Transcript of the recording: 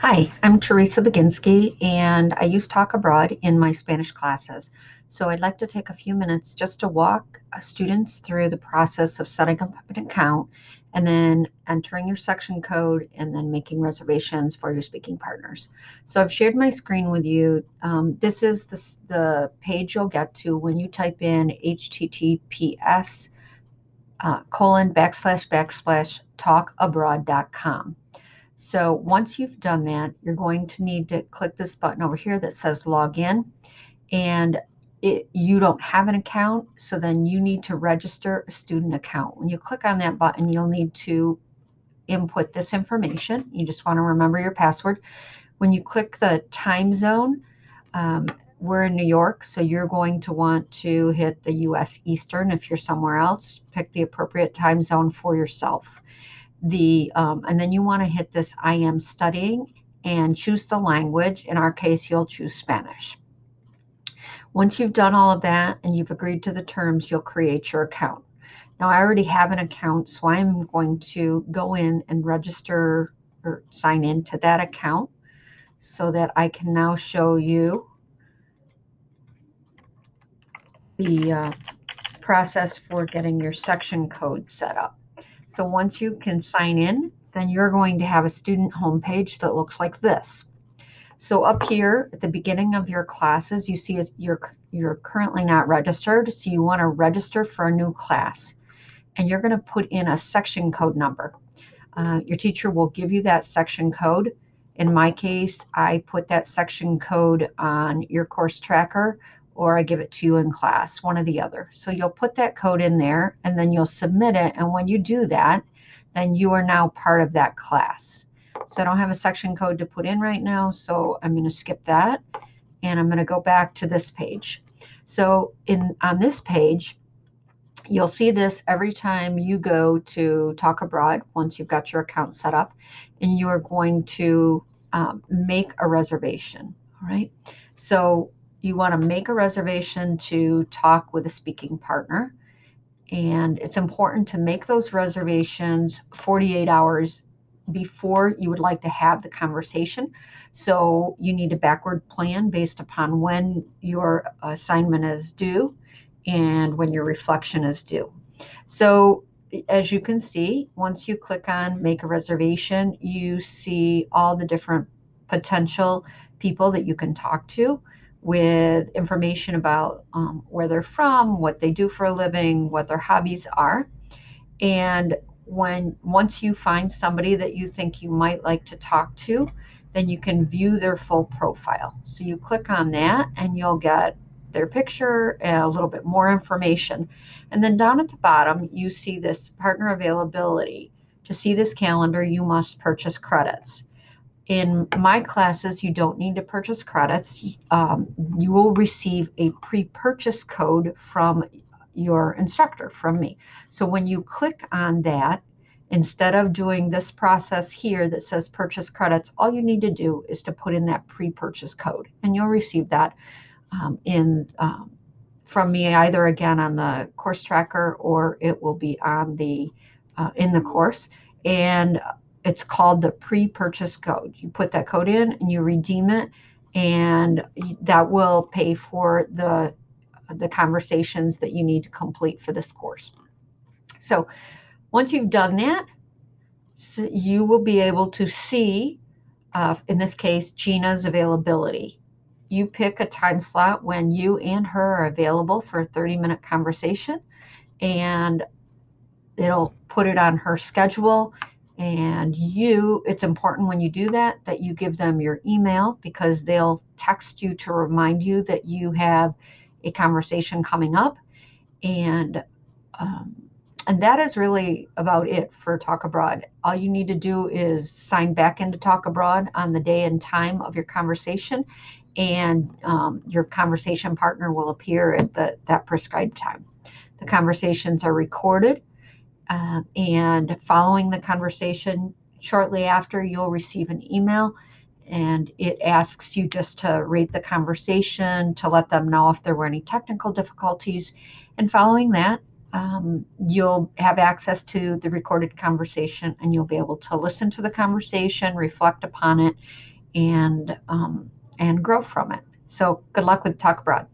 Hi, I'm Teresa Baginski, and I use Talk Abroad in my Spanish classes. So I'd like to take a few minutes just to walk students through the process of setting up an account and then entering your section code and then making reservations for your speaking partners. So I've shared my screen with you. This is the page you'll get to when you type in https colon backslash backslash talkabroad.com. So once you've done that, you're going to need to click this button over here that says log in. And you don't have an account, so then you need to register a student account. When you click on that button, you'll need to input this information. You just want to remember your password. When you click the time zone, um, we're in New York, so you're going to want to hit the US Eastern. If you're somewhere else, pick the appropriate time zone for yourself. And then you want to hit this I am studying and choose the language. In our case, you'll choose Spanish. Once you've done all of that and you've agreed to the terms, you'll create your account. Now, I already have an account, so I'm going to go in and register or sign in to that account so that I can now show you the process for getting your section code set up. So once you can sign in, then you're going to have a student homepage that looks like this. So up here at the beginning of your classes, you see you're currently not registered, so you want to register for a new class. And you're going to put in a section code number. Your teacher will give you that section code. In my case, I put that section code on your course tracker, or I give it to you in class, one or the other. So you'll put that code in there, and then you'll submit it. And when you do that, then you are now part of that class. So I don't have a section code to put in right now, so I'm going to skip that, and I'm going to go back to this page. So on this page, you'll see this every time you go to Talk Abroad once you've got your account set up, and you are going to make a reservation. All right. So you want to make a reservation to talk with a speaking partner. And it's important to make those reservations 48 hours before you would like to have the conversation. So you need a backward plan based upon when your assignment is due and when your reflection is due. So as you can see, once you click on make a reservation, you see all the different potential people that you can talk to with information about where they're from, what they do for a living, what their hobbies are. And once you find somebody that you think you might like to talk to, then you can view their full profile. So you click on that and you'll get their picture and a little bit more information. And then down at the bottom, you see this partner availability. To see this calendar, you must purchase credits. In my classes, you don't need to purchase credits. You will receive a pre-purchase code from your instructor, from me. So when you click on that, instead of doing this process here that says purchase credits, all you need to do is to put in that pre-purchase code, and you'll receive that from me either again on the course tracker, or it will be on the in the course. And it's called the pre-purchase code. You put that code in and you redeem it, and that will pay for the conversations that you need to complete for this course. So once you've done that, so you will be able to see, in this case, Gina's availability. You pick a time slot when you and her are available for a 30-minute conversation, and it'll put it on her schedule. And it's important when you do that you give them your email, because they'll text you to remind you that you have a conversation coming up. And um, and that is really about it for Talk Abroad. All you need to do is sign back into Talk Abroad on the day and time of your conversation, and your conversation partner will appear at that prescribed time. The conversations are recorded, and following the conversation, shortly after, you'll receive an email, and it asks you just to rate the conversation, to let them know if there were any technical difficulties. And following that, you'll have access to the recorded conversation, and you'll be able to listen to the conversation, reflect upon it, and grow from it. So good luck with Talk Abroad.